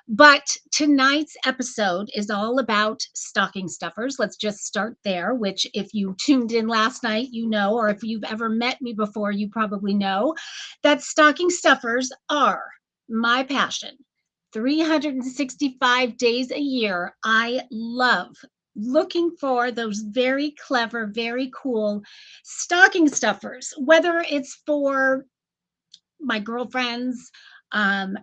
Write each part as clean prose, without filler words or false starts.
But tonight's episode is all about stocking stuffers. Let's just start there, which if you tuned in last night, you know, or if you've ever met me before, you probably know that stocking stuffers are my passion. 365 days a year, I love looking for those very clever, very cool stocking stuffers, whether it's for my girlfriends.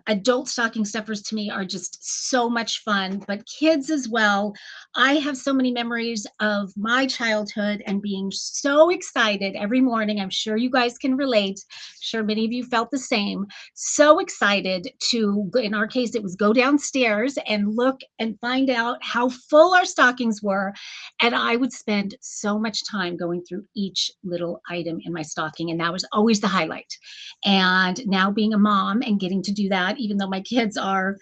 Adult stocking stuffers to me are just so much fun, but kids as well. I have so many memories of my childhood and being so excited every morning. I'm sure you guys can relate. I'm sure many of you felt the same. So excited to, in our case, it was go downstairs and look and find out how full our stockings were. And I would spend so much time going through each little item in my stocking. And that was always the highlight. And now being a mom and getting to do that, even though my kids are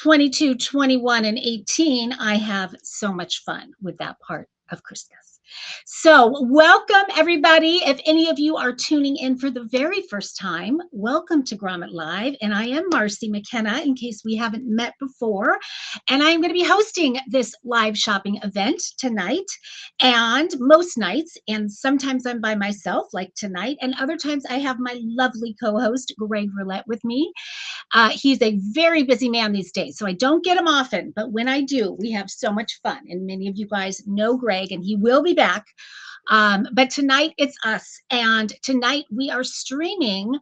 22, 21, and 18, I have so much fun with that part of Christmas. So, welcome everybody. If any of you are tuning in for the very first time, welcome to Grommet Live. And I am Marcy McKenna, in case we haven't met before. And I'm going to be hosting this live shopping event tonight and most nights. And sometimes I'm by myself, like tonight. And other times I have my lovely co host, Greg Roulette, with me. He's a very busy man these days, so I don't get him often. But when I do, we have so much fun. And many of you guys know Greg, and he will be back. But tonight it's us. And tonight we are streaming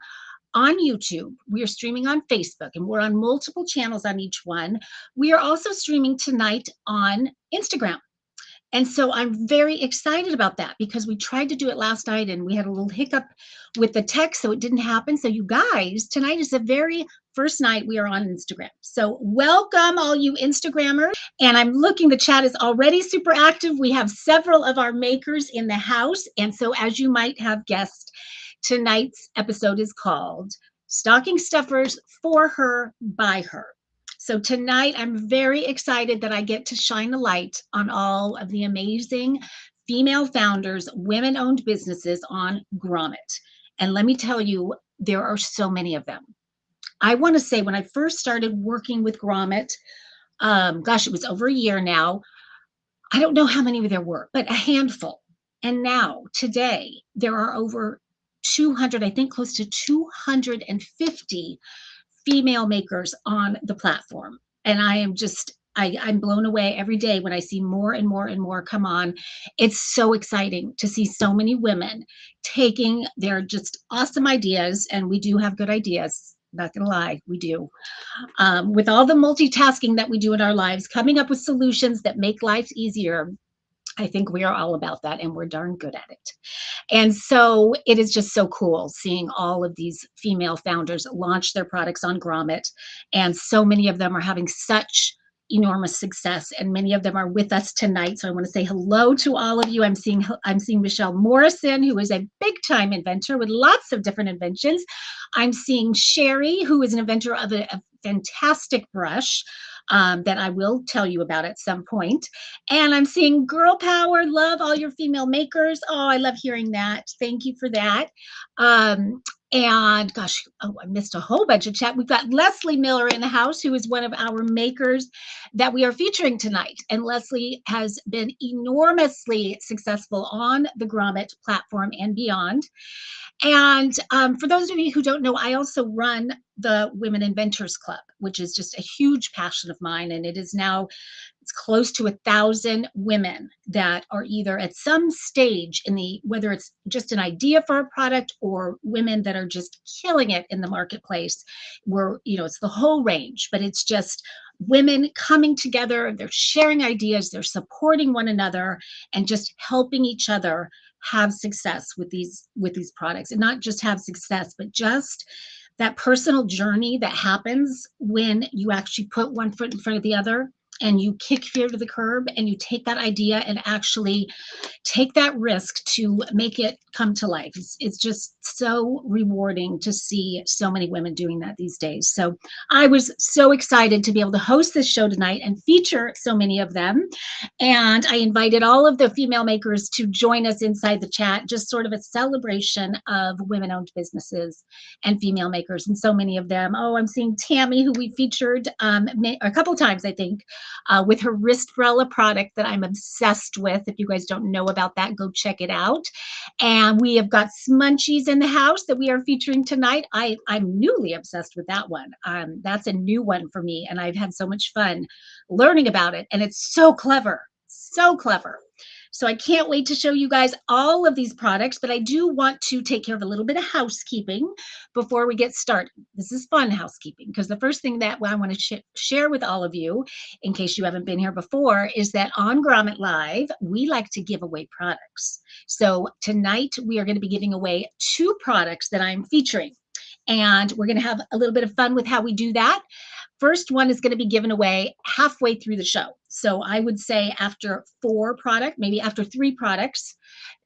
on YouTube. We are streaming on Facebook, and we're on multiple channels on each one. We are also streaming tonight on Instagram. And so I'm very excited about that because we tried to do it last night and we had a little hiccup with the text, so it didn't happen. So you guys, tonight is the very first night we are on Instagram. So welcome all you Instagrammers. And I'm looking, the chat is already super active. We have several of our makers in the house. And so as you might have guessed, tonight's episode is called Stocking Stuffers for Her, by Her. So tonight, I'm very excited that I get to shine a light on all of the amazing female founders, women-owned businesses on Grommet. And let me tell you, there are so many of them. I want to say when I first started working with Grommet, gosh, it was over a year now. I don't know how many there were, but a handful. And now, today, there are over 200, I think close to 250 female makers on the platform. And I am just, I'm blown away every day when I see more and more and more come on. It's so exciting to see so many women taking their just awesome ideas. And we do have good ideas. Not gonna lie, we do. With all the multitasking that we do in our lives, coming up with solutions that make life easier. I think we are all about that and we're darn good at it. And so it is just so cool seeing all of these female founders launch their products on Grommet. And so many of them are having such enormous success, and many of them are with us tonight. So I want to say hello to all of you. I'm seeing Michelle Morrison, who is a big time inventor with lots of different inventions. I'm seeing Sherry, who is an inventor of a fantastic brush that I will tell you about at some point. And I'm seeing girl power, love all your female makers. Oh, I love hearing that. Thank you for that. And gosh, oh, I missed a whole bunch of chat. We've got Leslie Miller in the house, who is one of our makers that we are featuring tonight. And Leslie has been enormously successful on the Grommet platform and beyond. And for those of you who don't know, I also run the Women Inventors Club, which is just a huge passion of mine. And it is now, it's close to 1,000 women that are either at some stage in the, whether it's just an idea for a product or women that are just killing it in the marketplace, where, you know, it's the whole range, but it's just women coming together, they're sharing ideas, they're supporting one another and just helping each other have success with these products, and not just have success, but just that personal journey that happens when you actually put one foot in front of the other and you kick fear to the curb and you take that idea and actually take that risk to make it come to life. It's just so rewarding to see so many women doing that these days. So I was so excited to be able to host this show tonight and feature so many of them. And I invited all of the female makers to join us inside the chat, just sort of a celebration of women-owned businesses and female makers. And so many of them. Oh, I'm seeing Tammy, who we featured a couple times, I think, with her wristbrella product that I'm obsessed with. If you guys don't know about that, go check it out. And we have got Smunchies in the house that we are featuring tonight. I'm newly obsessed with that one. That's a new one for me, and I've had so much fun learning about it. And it's so clever, so clever. So I can't wait to show you guys all of these products, but I do want to take care of a little bit of housekeeping before we get started. This is fun housekeeping, because the first thing that I want to share with all of you, in case you haven't been here before, is that on Grommet Live, we like to give away products. So tonight we are going to be giving away 2 products that I'm featuring. And we're going to have a little bit of fun with how we do that. First one is going to be given away halfway through the show. So I would say after 4 products, maybe after 3 products,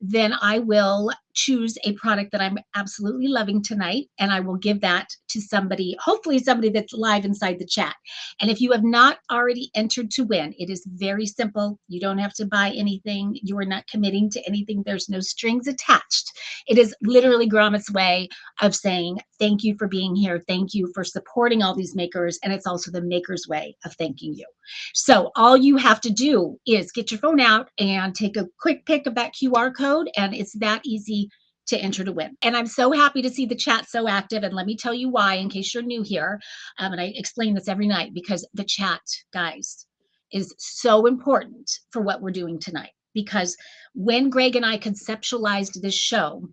then I will choose a product that I'm absolutely loving tonight, and I will give that to somebody, hopefully somebody that's live inside the chat. And if you have not already entered to win, it is very simple. You don't have to buy anything. You are not committing to anything. There's no strings attached. It is literally Grommet's way of saying thank you for being here. Thank you for supporting all these makers. And it's also the maker's way of thanking you. So all you have to do is get your phone out and take a quick pic of that QR code, and it's that easy to enter to win. And I'm so happy to see the chat so active. And let me tell you why, in case you're new here. And I explain this every night, because the chat, guys, is so important for what we're doing tonight. Because when Greg and I conceptualized this show,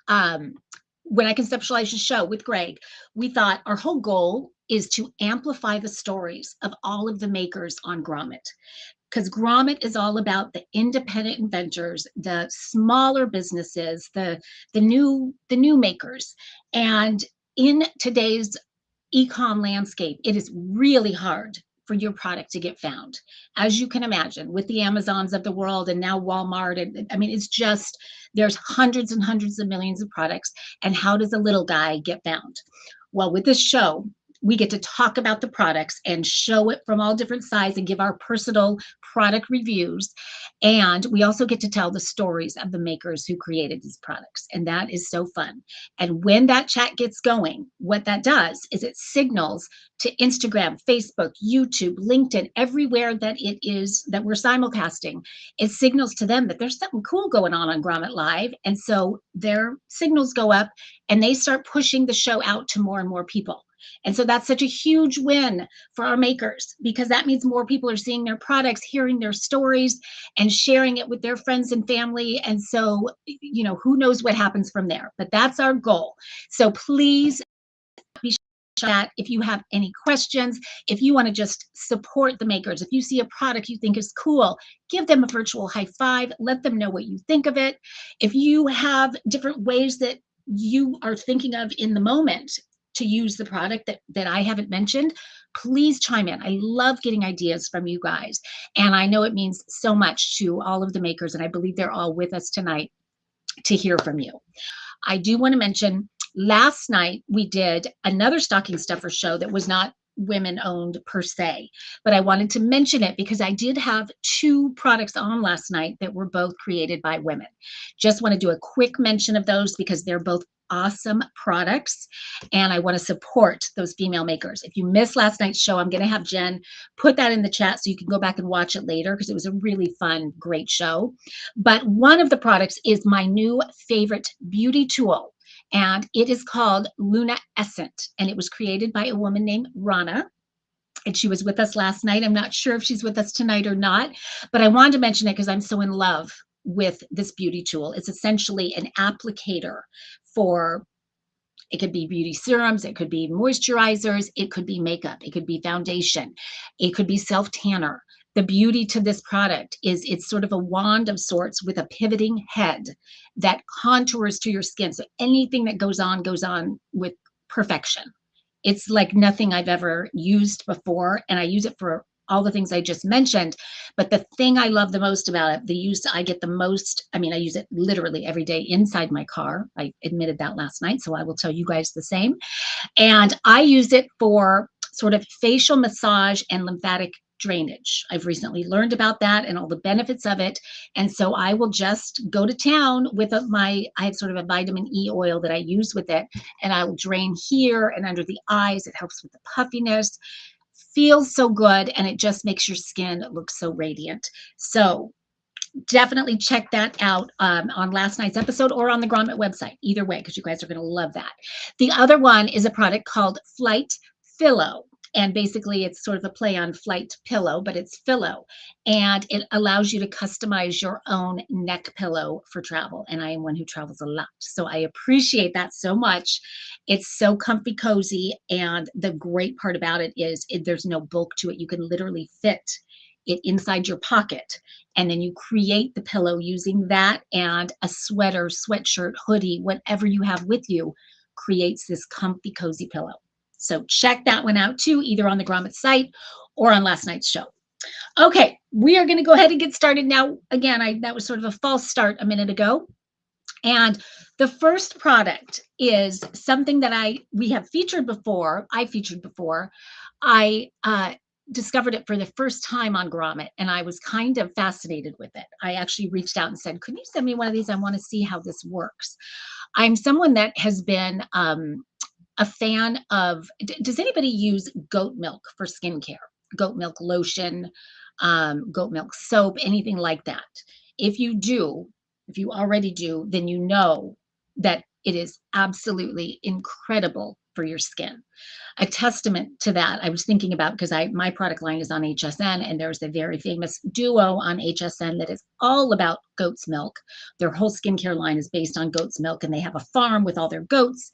when I conceptualized the show with Greg, we thought our whole goal is to amplify the stories of all of the makers on Grommet. Because Grommet is all about the independent inventors, the smaller businesses, the new makers. And in today's e-com landscape, it is really hard for your product to get found, as you can imagine, with the Amazons of the world and now Walmart. And I mean, it's just, there's hundreds and hundreds of millions of products. And how does a little guy get found? Well, with this show, we get to talk about the products and show it from all different sides and give our personal product reviews. And we also get to tell the stories of the makers who created these products. And that is so fun. And when that chat gets going, what that does is it signals to Instagram, Facebook, YouTube, LinkedIn, everywhere that it is that we're simulcasting. It signals to them that there's something cool going on Grommet Live. And so their signals go up and they start pushing the show out to more and more people. And so that's such a huge win for our makers, because that means more people are seeing their products, hearing their stories, and sharing it with their friends and family. And so, you know, who knows what happens from there, but that's our goal. So please be sure that if you have any questions, if you want to just support the makers, if you see a product you think is cool, give them a virtual high five, let them know what you think of it. If you have different ways that you are thinking of in the moment to use the product that I haven't mentioned, please chime in. I love getting ideas from you guys. And I know it means so much to all of the makers, and I believe they're all with us tonight to hear from you. I do want to mention, last night we did another stocking stuffer show that was not women owned per se, but I wanted to mention it because I did have 2 products on last night that were both created by women. Just want to do a quick mention of those because they're both awesome products, and I want to support those female makers. If you missed last night's show, I'm going to have Jen put that in the chat so you can go back and watch it later, because it was a really fun, great show. But one of the products is my new favorite beauty tool, and it is called Luna Essent, and it was created by a woman named Rana. And she was with us last night. I'm not sure if she's with us tonight or not, but I wanted to mention it because I'm so in love with this beauty tool. It's essentially an applicator for, it could be beauty serums, it could be moisturizers, it could be makeup, it could be foundation, it could be self-tanner. The beauty to this product is it's sort of a wand of sorts with a pivoting head that contours to your skin. So anything that goes on with perfection. It's like nothing I've ever used before, and I use it for all the things I just mentioned. But the thing I love the most about it, the use I get the most, I mean, I use it literally every day inside my car. I admitted that last night, so I will tell you guys the same. And I use it for sort of facial massage and lymphatic drainage. I've recently learned about that and all the benefits of it. And so I will just go to town with I have sort of a vitamin E oil that I use with it. And I will drain here and under the eyes. It helps with the puffiness. Feels so good. And it just makes your skin look so radiant. So definitely check that out on last night's episode or on the Grommet website. Either way, because you guys are going to love that. The other one is a product called Flight Pillow. And basically, it's sort of a play on flight pillow, but it's pillow. And it allows you to customize your own neck pillow for travel. And I am one who travels a lot. So I appreciate that so much. It's so comfy, cozy. And the great part about it is there's no bulk to it. You can literally fit it inside your pocket. And then you create the pillow using that, and a sweater, sweatshirt, hoodie, whatever you have with you creates this comfy, cozy pillow. So check that one out too, either on the Grommet site or on last night's show. Okay, we are going to go ahead and get started now. Again, that was sort of a false start a minute ago. And the first product is something that we have featured before. I featured before. I discovered it for the first time on Grommet, and I was kind of fascinated with it. I actually reached out and said, "Could you send me one of these? I want to see how this works." I'm someone that has been a fan of. Does anybody use goat milk for skincare? Goat milk lotion, goat milk soap, anything like that? If you do, if you already do, then you know that it is absolutely incredible for your skin. A testament to that, I was thinking about, because my product line is on HSN, and there's a very famous duo on HSN that is all about goat's milk. Their whole skincare line is based on goat's milk, and they have a farm with all their goats,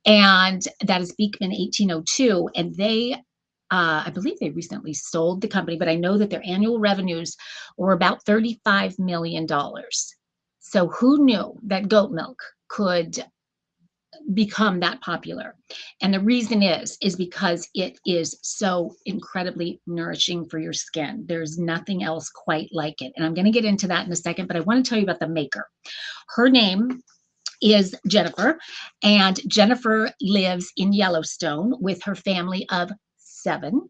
and that is Beekman 1802. And I believe they recently sold the company, but I know that their annual revenues were about $35 million. So who knew that goat milk could become that popular? And the reason is because it is so incredibly nourishing for your skin. There's nothing else quite like it. And I'm going to get into that in a second, but I want to tell you about the maker. Her name is Jennifer, and Jennifer lives in Yellowstone with her family of 7.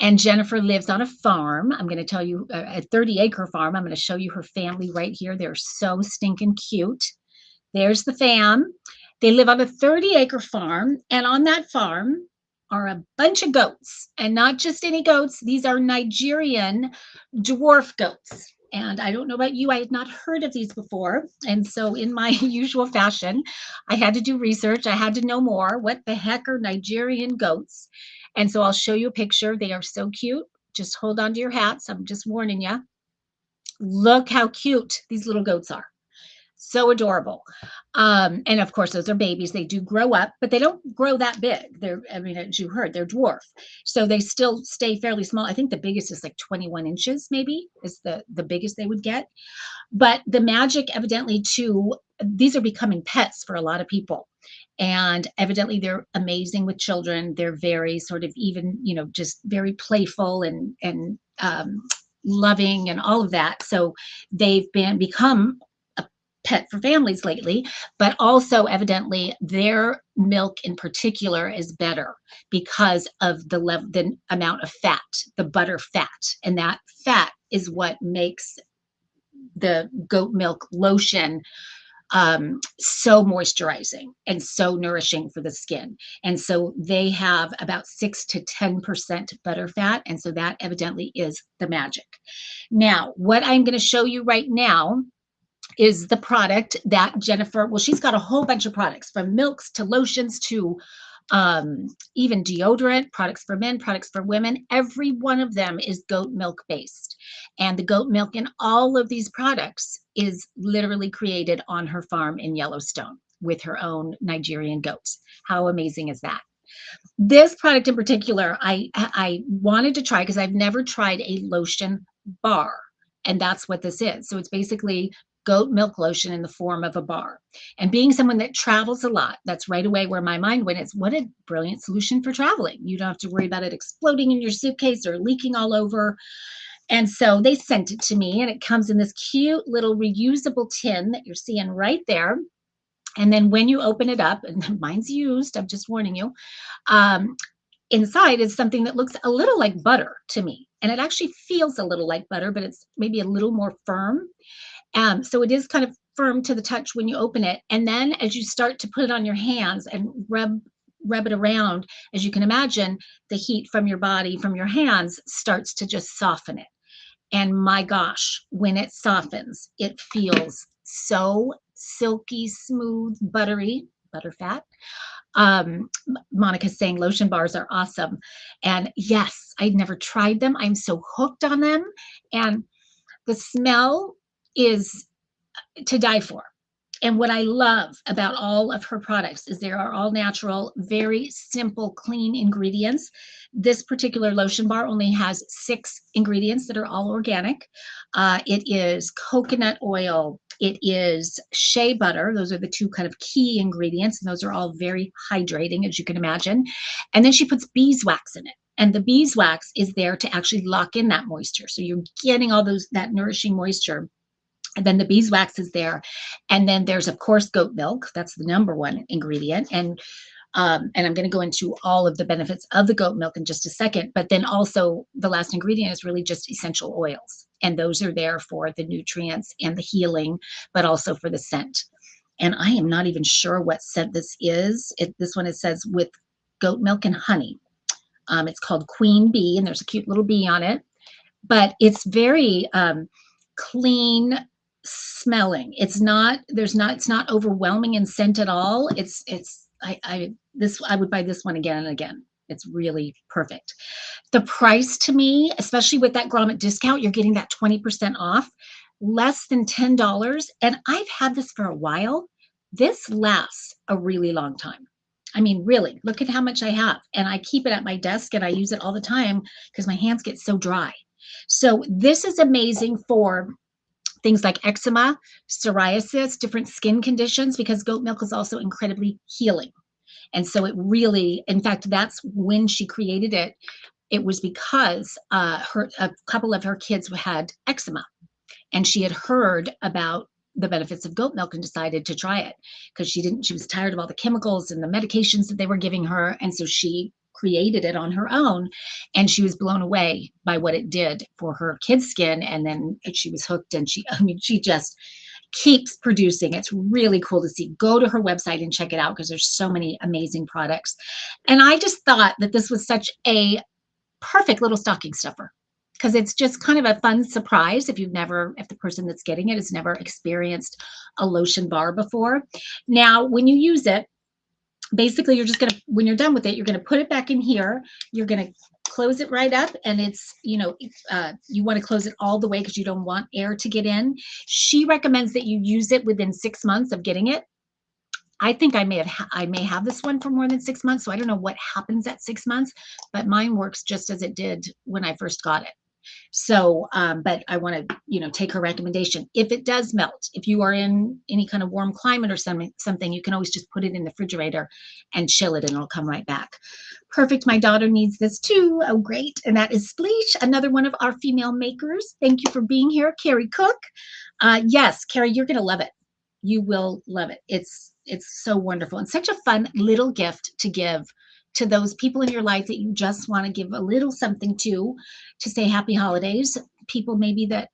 And Jennifer lives on a farm. I'm going to tell you, a 30-acre farm. I'm going to show you her family right here. They're so stinking cute. There's the fam. They live on a 30-acre farm, and on that farm are a bunch of goats, and not just any goats. These are Nigerian dwarf goats. And I don't know about you, I had not heard of these before. And so in my usual fashion, I had to do research. I had to know more. What the heck are Nigerian goats? And so I'll show you a picture. They are so cute. Just hold on to your hats. I'm just warning you. Look how cute these little goats are. So adorable. And of course, those are babies. They do grow up, but they don't grow that big. As you heard, they're dwarf. So they still stay fairly small. I think the biggest is like 21 inches, maybe, is the biggest they would get. But the magic, evidently, too, these are becoming pets for a lot of people. And evidently, they're amazing with children. They're very sort of even, just very playful and loving and all of that. So they've become pet for families lately, but also evidently their milk in particular is better because of the amount of fat, the butter fat, and that fat is what makes the goat milk lotion so moisturizing and so nourishing for the skin. And so they have about 6 to 10% butter fat, and so that evidently is the magic. Now, what I'm going to show you right now is the product that Jennifer, she's got a whole bunch of products, from milks to lotions to even deodorant, products for men, products for women. Every one of them is goat milk based. And the goat milk in all of these products is literally created on her farm in Yellowstone with her own Nigerian goats. How amazing is that? This product in particular, I wanted to try because I've never tried a lotion bar. And that's what this is. So it's basically goat milk lotion in the form of a bar. And being someone that travels a lot, that's right away where my mind went. Is what a brilliant solution for traveling. You don't have to worry about it exploding in your suitcase or leaking all over. And so they sent it to me, and it comes in this cute little reusable tin that you're seeing right there. And then when you open it up, and mine's used, I'm just warning you, um, inside is something that looks a little like butter to me. And it actually feels a little like butter, but it's maybe a little more firm. So it is kind of firm to the touch when you open it. And then as you start to put it on your hands and rub it around, as you can imagine, the heat from your body, from your hands, starts to just soften it. And my gosh, when it softens, it feels so silky, smooth, buttery, butter fat. Monica's saying lotion bars are awesome. And yes, I'd never tried them. I'm so hooked on them. And the smell is to die for. And what I love about all of her products is they are all natural, very simple, clean ingredients. This particular lotion bar only has 6 ingredients that are all organic. It is coconut oil. It is shea butter. Those are the 2 kind of key ingredients, and those are all very hydrating, as you can imagine. And then she puts beeswax in it. And the beeswax is there to actually lock in that moisture. So you're getting all that nourishing moisture. And then the beeswax is there. And then there's, of course, goat milk. That's the number 1 ingredient. And I'm going to go into all of the benefits of the goat milk in just a second. But then also the last ingredient is really just essential oils. And those are there for the nutrients and the healing, but also for the scent. And I am not even sure what scent this is. This one, it says with goat milk and honey. It's called Queen Bee, and there's a cute little bee on it. But it's very clean smelling. It's not overwhelming in scent at all. I would buy this one again and again. It's really perfect. The price to me, especially with that Grommet discount, you're getting that 20% off, less than $10. And I've had this for a while. This lasts a really long time. I mean, really, look at how much I have. And I keep it at my desk and I use it all the time because my hands get so dry. So this is amazing for things like eczema, psoriasis, different skin conditions, because goat milk is also incredibly healing. And so it really, in fact, that's when she created it. It was because a couple of her kids had eczema, and she had heard about the benefits of goat milk and decided to try it because she was tired of all the chemicals and the medications that they were giving her. And so she created it on her own, and she was blown away by what it did for her kids' skin. And then she was hooked, and she just keeps producing. It's really cool to see. Go to her website and check it out because there's so many amazing products. And I just thought that this was such a perfect little stocking stuffer because it's just kind of a fun surprise if the person that's getting it has never experienced a lotion bar before. Now, when you use it, basically you're just going to, when you're done with it, you're going to put it back in here. You're going to close it right up, and it's, you want to close it all the way because you don't want air to get in. She recommends that you use it within 6 months of getting it. I think I may have this one for more than 6 months, so I don't know what happens at 6 months, but mine works just as it did when I first got it. So, but I want to, take her recommendation. If it does melt, if you are in any kind of warm climate or something, you can always just put it in the refrigerator and chill it, and it'll come right back. Perfect. My daughter needs this too. Oh, great. And that is Spleesh, another one of our female makers. Thank you for being here, Carrie Cook. Yes, Carrie, you're going to love it. You will love it. It's so wonderful and such a fun little gift to give to those people in your life that you just want to give a little something to say happy holidays. People maybe that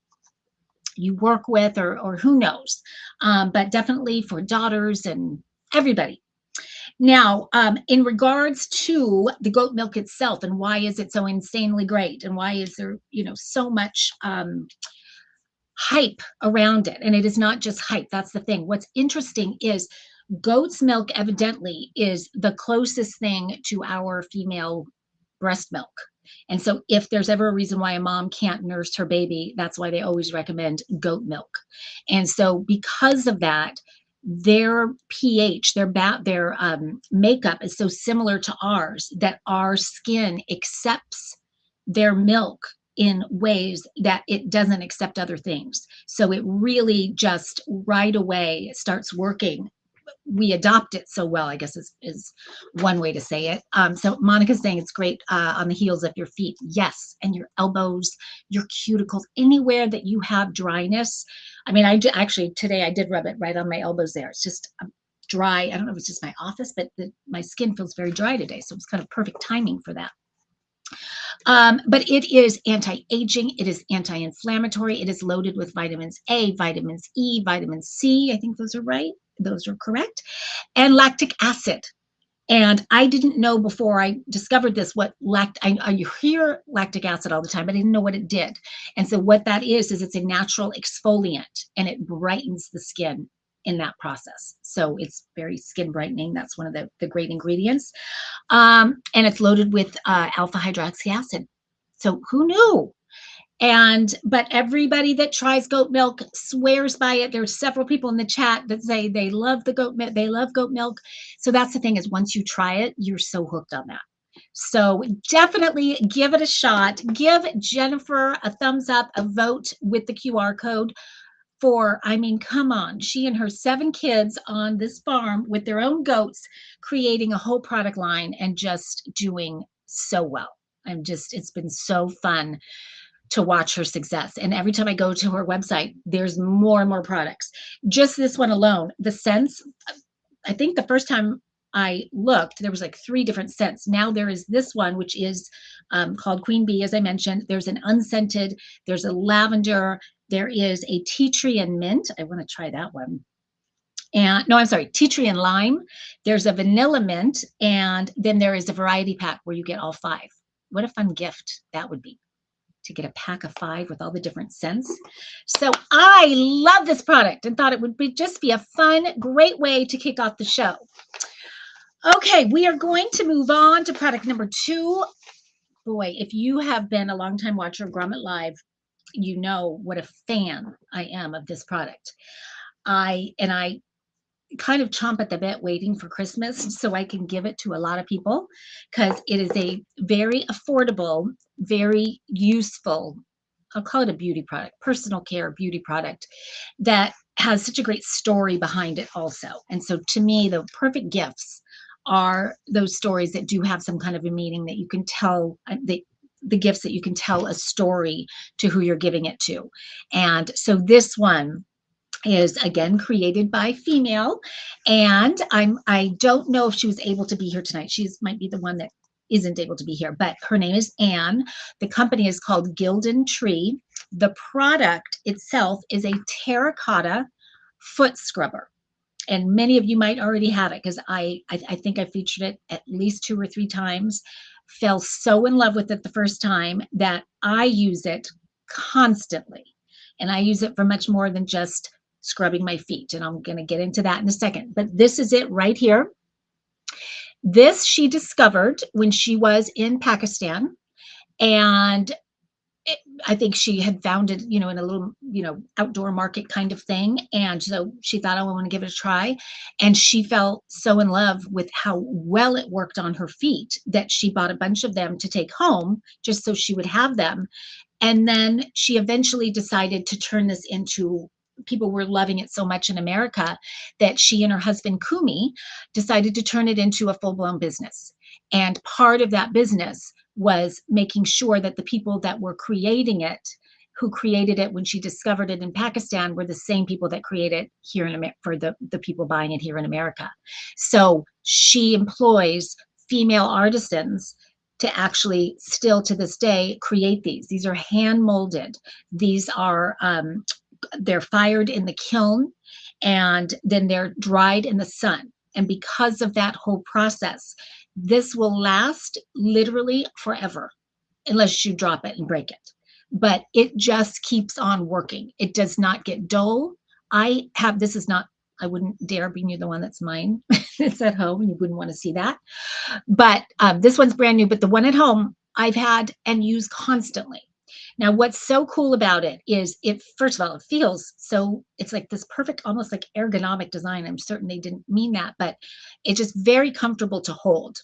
you work with or who knows, but definitely for daughters and everybody. Now, in regards to the goat milk itself and why is it so insanely great and why is there, so much hype around it. And it is not just hype. That's the thing. What's interesting is goat's milk evidently is the closest thing to our female breast milk. And so if there's ever a reason why a mom can't nurse her baby, that's why they always recommend goat milk. And so because of that, their pH, their makeup is so similar to ours that our skin accepts their milk in ways that it doesn't accept other things. So it really just right away starts working. We adopt it so well, I guess is one way to say it. So Monica's saying it's great on the heels of your feet. Yes, and your elbows, your cuticles, anywhere that you have dryness. I mean, actually today I did rub it right on my elbows there. It's just dry. I don't know if it's just my office, but my skin feels very dry today. So it's kind of perfect timing for that. But it is anti-aging, it is anti-inflammatory, it is loaded with vitamins A, vitamins E, vitamin C. I think those are right. Those are correct. And lactic acid. And I didn't know before I discovered this what I hear lactic acid all the time, but I didn't know what it did. And so what that is it's a natural exfoliant and it brightens the skin in that process. So it's very skin brightening. That's one of the great ingredients. And it's loaded with alpha hydroxy acid. So who knew? But everybody that tries goat milk swears by it. There's several people in the chat that say they love the goat milk. They love goat milk. So that's the thing is once you try it, you're so hooked on that. So definitely give it a shot. Give Jennifer a thumbs up, a vote with the QR code for, I mean, come on, she and her 7 kids on this farm with their own goats, creating a whole product line and just doing so well. It's been so fun to watch her success. And every time I go to her website, there's more and more products. Just this one alone, the scents, I think the first time I looked, there was like 3 different scents. Now there is this one, which is called Queen Bee, as I mentioned. There's an unscented, there's a lavender, there is a tea tree and mint. I want to try that one. And no, I'm sorry, tea tree and lime. There's a vanilla mint, and then there is a variety pack where you get all 5. What a fun gift that would be, to get a pack of 5 with all the different scents. So I love this product and thought it would just be a fun, great way to kick off the show. Okay, we are going to move on to product number 2. Boy, if you have been a longtime watcher of Grommet Live, you know what a fan I am of this product. I kind of chomp at the bit waiting for Christmas so I can give it to a lot of people because it is a very affordable, very useful, I'll call it a beauty product, personal care beauty product that has such a great story behind it also. And so to me, the perfect gifts are those stories that do have some kind of a meaning that you can tell, the gifts that you can tell a story to who you're giving it to. And so this one is again created by female, and I don't know if she was able to be here tonight. She's might be the one that isn't able to be here, but her name is Anne. The company is called Gildan Tree. The product itself is a terracotta foot scrubber, and many of you might already have it because I think I featured it at least 2 or 3 times. Fell so in love with it the first time that I use it constantly, and I use it for much more than just scrubbing my feet. And I'm going to get into that in a second. But this is it right here. This she discovered when she was in Pakistan. And I think she had found it, in a little, outdoor market kind of thing. And so she thought, oh, I want to give it a try. And she fell so in love with how well it worked on her feet that she bought a bunch of them to take home just so she would have them. And then she eventually decided to turn this into, people were loving it so much in America that she and her husband Kumi decided to turn it into a full-blown business. And part of that business was making sure that the people that were creating it, who created it when she discovered it in Pakistan, were the same people that create it here in America for the people buying it here in America. So she employs female artisans to actually still to this day create these. These are hand molded. These are they're fired in the kiln and then they're dried in the sun. And because of that whole process, this will last literally forever unless you drop it and break it. But it just keeps on working. It does not get dull. This is not, I wouldn't dare bring you the one that's mine. It's at home and you wouldn't want to see that. But this one's brand new, but the one at home I've had and use constantly. Now, what's so cool about it is first of all, it feels so, it's like this perfect, almost like ergonomic design. I'm certain they didn't mean that, but it's just very comfortable to hold.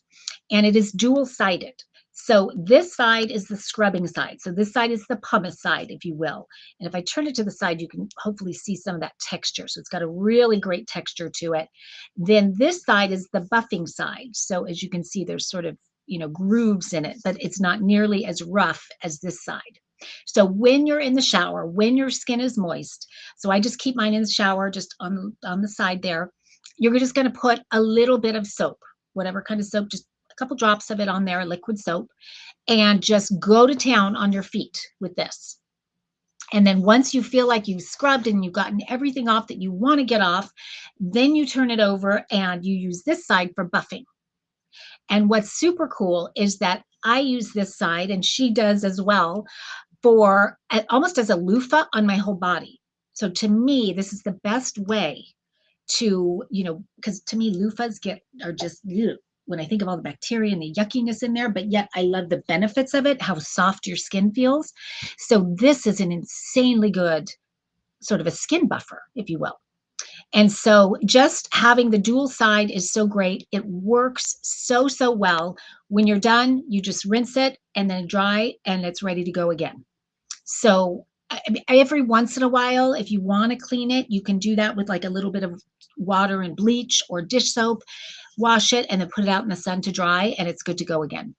And it is dual-sided. So this side is the scrubbing side. So this side is the pumice side, if you will. And if I turn it to the side, you can hopefully see some of that texture. So it's got a really great texture to it. Then this side is the buffing side. So as you can see, there's sort of, grooves in it, but it's not nearly as rough as this side. So when you're in the shower, when your skin is moist, so I just keep mine in the shower, just on the side there, you're just going to put a little bit of soap, whatever kind of soap, just a couple drops of it on there, liquid soap, and just go to town on your feet with this. And then once you feel like you've scrubbed and you've gotten everything off that you want to get off, then you turn it over and you use this side for buffing. And what's super cool is that I use this side, and she does as well, for almost as a loofah on my whole body. So to me, this is the best way to, because to me, loofahs are just, ugh, when I think of all the bacteria and the yuckiness in there, but yet I love the benefits of it, how soft your skin feels. So this is an insanely good sort of a skin buffer, if you will. And so just having the dual side is so great. It works so, so well. When you're done, you just rinse it and then dry, and it's ready to go again. So every once in a while, if you want to clean it, you can do that with like a little bit of water and bleach or dish soap, wash it, and then put it out in the sun to dry, and it's good to go again.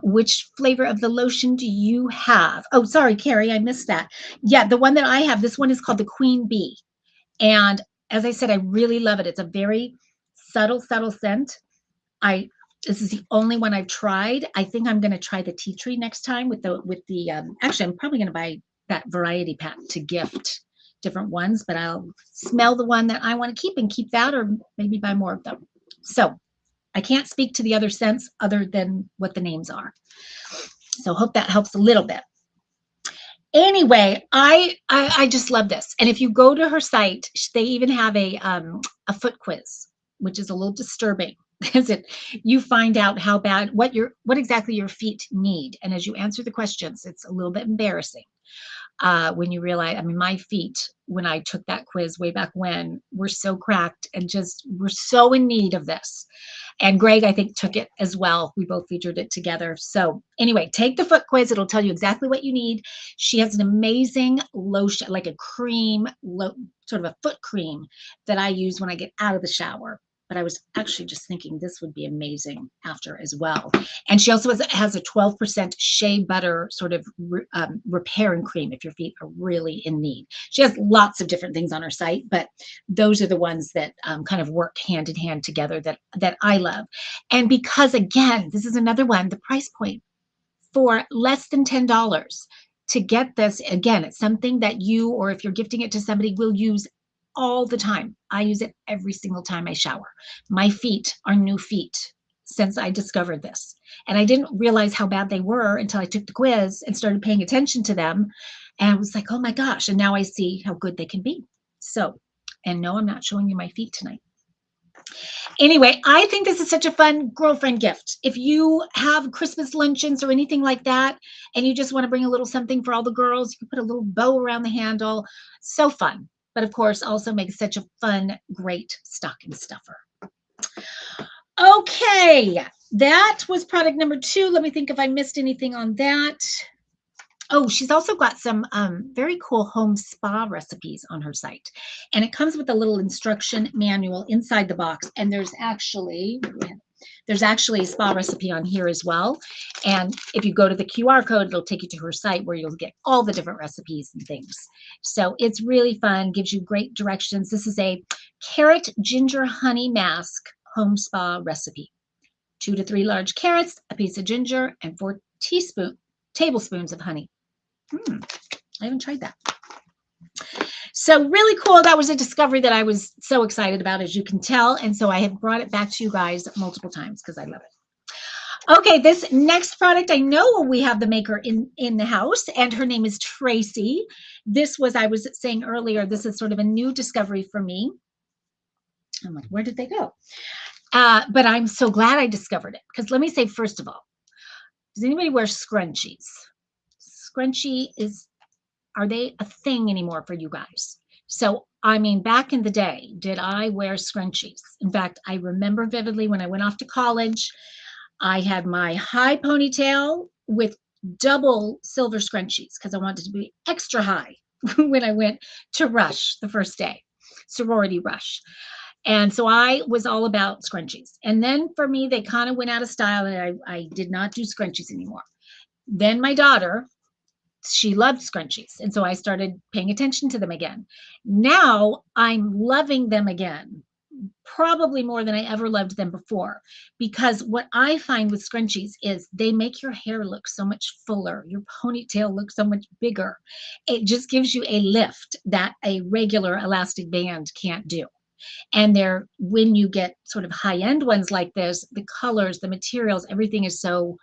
Which flavor of the lotion do you have? Oh, sorry, Carrie, I missed that. Yeah, the one that I have, this one is called the Queen Bee. And as I said, I really love it. It's a very subtle, subtle scent. This is the only one I've tried. I think I'm going to try the tea tree next time actually, I'm probably going to buy that variety pack to gift different ones, but I'll smell the one that I want to keep and keep that, or maybe buy more of them. So I can't speak to the other scents other than what the names are. So hope that helps a little bit. Anyway, I just love this. And if you go to her site, they even have a foot quiz, which is a little disturbing because you find out how bad what exactly your feet need. And as you answer the questions, it's a little bit embarrassing when you realize, I mean, my feet, when I took that quiz way back when, were so cracked and just were so in need of this. And Greg, I think, took it as well. We both featured it together. So anyway, take the foot quiz. It'll tell you exactly what you need. She has an amazing lotion, like a cream, sort of a foot cream that I use when I get out of the shower. But I was actually just thinking this would be amazing after as well. And she also has a 12% shea butter sort of repair and cream if your feet are really in need. She has lots of different things on her site, but those are the ones that kind of work hand in hand together that I love. And because, again, this is another one, the price point for less than $10 to get this, again, it's something that you, or if you're gifting it to somebody, will use all the time. I use it every single time I shower. My feet are new feet since I discovered this. And I didn't realize how bad they were until I took the quiz and started paying attention to them. And I was like, oh my gosh. And now I see how good they can be. So, and no, I'm not showing you my feet tonight. Anyway, I think this is such a fun girlfriend gift. If you have Christmas luncheons or anything like that, and you just want to bring a little something for all the girls, you can put a little bow around the handle. So fun. But of course, also makes such a fun, great stocking stuffer. Okay, that was product number 2. Let me think if I missed anything on that. Oh, she's also got some very cool home spa recipes on her site. And it comes with a little instruction manual inside the box. And there's actually a spa recipe on here as well. And if you go to the QR code, it'll take you to her site where you'll get all the different recipes and things. So it's really fun, gives you great directions. This is a carrot ginger honey mask home spa recipe. 2 to 3 large carrots, a piece of ginger, and 4 tablespoons of honey. I haven't tried that. So really cool. That was a discovery that I was so excited about, as you can tell. And so I have brought it back to you guys multiple times because I love it. Okay, this next product, I know we have the maker in the house, and her name is Tracy. This was, I was saying earlier, this is sort of a new discovery for me. I'm like, where did they go? But I'm so glad I discovered it, because let me say, first of all, does anybody wear scrunchies? Are they a thing anymore for you guys? So, I mean, back in the day, did I wear scrunchies? In fact, I remember vividly when I went off to college, I had my high ponytail with double silver scrunchies because I wanted to be extra high when I went to Rush the first day, sorority Rush. And so I was all about scrunchies. And then for me, they kind of went out of style and I did not do scrunchies anymore. Then my daughter, she loved scrunchies. And so I started paying attention to them again. Now I'm loving them again, probably more than I ever loved them before. Because what I find with scrunchies is they make your hair look so much fuller, your ponytail looks so much bigger. It just gives you a lift that a regular elastic band can't do. And they're, when you get sort of high end ones like this, the colors, the materials, everything is so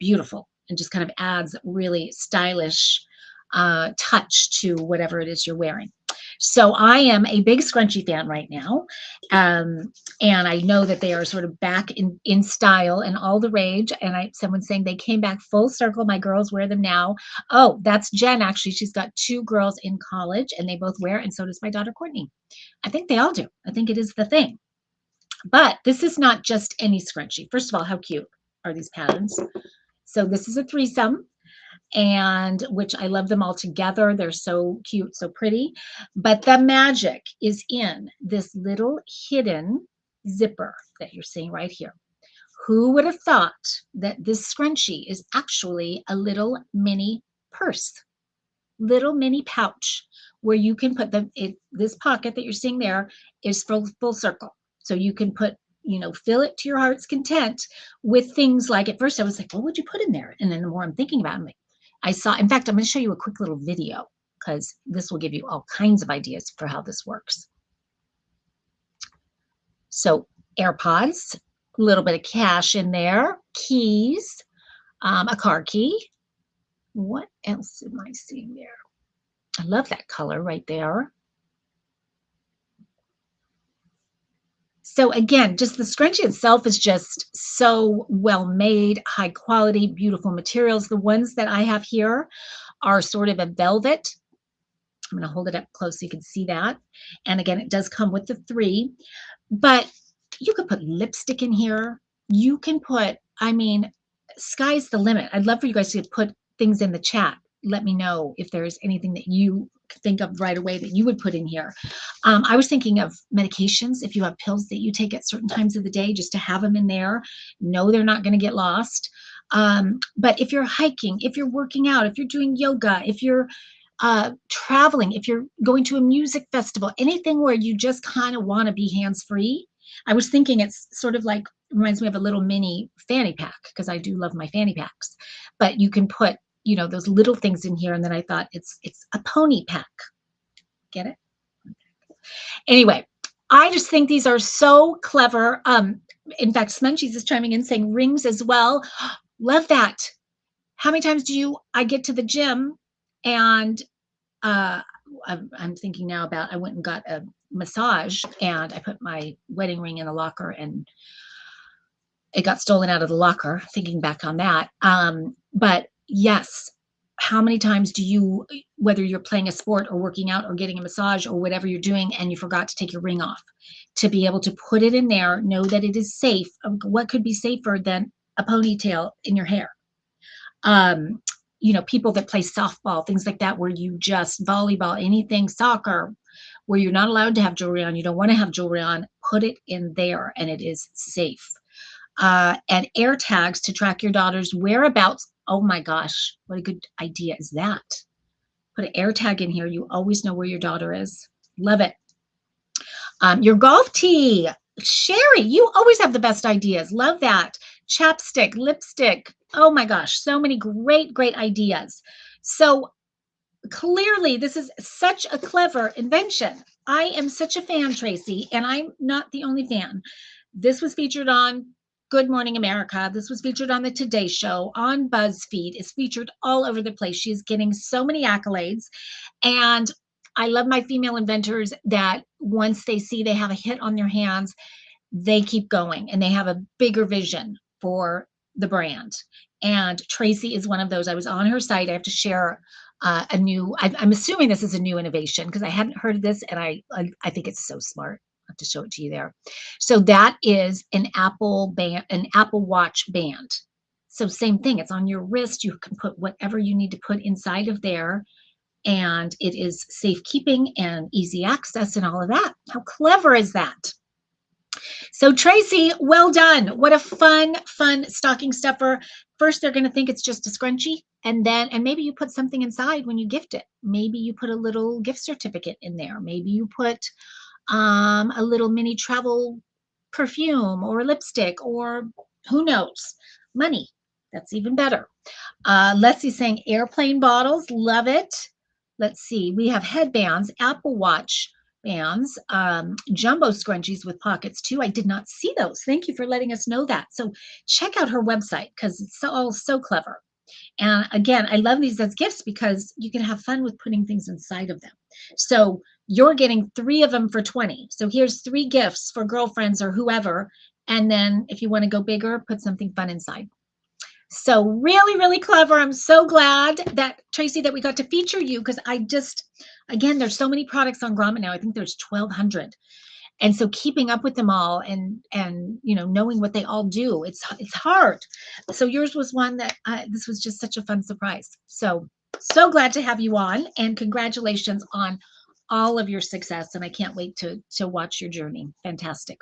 beautiful and just kind of adds really stylish touch to whatever it is you're wearing. So I am a big scrunchie fan right now. And I know that they are sort of back in style and all the rage. And someone's saying they came back full circle. My girls wear them now. Oh, that's Jen. Actually, she's got 2 girls in college and they both wear, and so does my daughter, Courtney. I think they all do. I think it is the thing. But this is not just any scrunchie. First of all, how cute are these patterns? So this is a threesome, and which I love them all together. They're so cute, so pretty. But the magic is in this little hidden zipper that you're seeing right here. Who would have thought that this scrunchie is actually a little mini purse, little mini pouch where you can put this pocket that you're seeing there is full circle. So you can put, fill it to your heart's content with things like, at first I was like, what would you put in there? And then the more I'm thinking about it, in fact, I'm going to show you a quick little video because this will give you all kinds of ideas for how this works. So AirPods, a little bit of cash in there, keys, a car key. What else am I seeing there? I love that color right there. So again, just the scrunchie itself is just so well made, high quality, beautiful materials. The ones that I have here are sort of a velvet. I'm going to hold it up close so you can see that. And again, it does come with the 3, but you could put lipstick in here. You can put, sky's the limit. I'd love for you guys to put things in the chat. Let me know if there's anything that you think of right away that you would put in here. I was thinking of medications. If you have pills that you take at certain times of the day, just to have them in there. No, they're not going to get lost. But if you're hiking, if you're working out, if you're doing yoga, if you're traveling, if you're going to a music festival, anything where you just kind of want to be hands-free. I was thinking it's sort of like, reminds me of a little mini fanny pack, because I do love my fanny packs. But you can put, those little things in here. And then I thought it's a pony pack. Get it? Anyway, I just think these are so clever. In fact, Smunchies is chiming in saying rings as well. Love that. How many times I get to the gym and I'm thinking now about, I went and got a massage and I put my wedding ring in the locker and it got stolen out of the locker, thinking back on that. But yes, how many times do you, whether you're playing a sport or working out or getting a massage or whatever you're doing, and you forgot to take your ring off, to be able to put it in there, know that it is safe. What could be safer than a ponytail in your hair? People that play softball, things like that, where you just volleyball, anything, soccer, where you're not allowed to have jewelry on, you don't want to have jewelry on, put it in there and it is safe. And air tags to track your daughter's whereabouts. Oh my gosh, what a good idea is that? Put an air tag in here. You always know where your daughter is. Love it. Your golf tee. Sherry, you always have the best ideas. Love that. Chapstick, lipstick. Oh my gosh, so many great ideas. So clearly this is such a clever invention. I am such a fan, Tracy, and I'm not the only fan. This was featured on Good Morning America. This was featured on the Today Show, on BuzzFeed. It's featured all over the place. She's getting so many accolades. And I love my female inventors that once they see they have a hit on their hands, they keep going and they have a bigger vision for the brand. And Tracy is one of those. I was on her site. I have to share I'm assuming this is a new innovation because I hadn't heard of this, and I think it's so smart. have to show it to you there. So that is an Apple band, an Apple Watch band. So same thing, it's on your wrist. You can put whatever you need to put inside of there, and it is safekeeping and easy access and all of that. How clever is that? So Tracy, well done. What a fun stocking stuffer. First, they're going to think it's just a scrunchie, and maybe you put something inside when you gift it. Maybe you put a little gift certificate in there. Maybe you put a little mini travel perfume or lipstick, or who knows, money. That's even better. Leslie's saying airplane bottles. Love it. Let's see. We have headbands, Apple Watch bands, jumbo scrunchies with pockets too. I did not see those. Thank you for letting us know that. So check out her website because it's all so clever. And again, I love these as gifts because you can have fun with putting things inside of them. So you're getting 3 of them for 20. So here's 3 gifts for girlfriends or whoever. And then if you want to go bigger, put something fun inside. So really, really clever. I'm so glad that, Tracy, that we got to feature you because again, there's so many products on Grommet now. I think there's 1,200. And so keeping up with them all and knowing what they all do, it's hard. So yours was one that this was just such a fun surprise. So glad to have you on, and congratulations on all of your success. And I can't wait to watch your journey. Fantastic.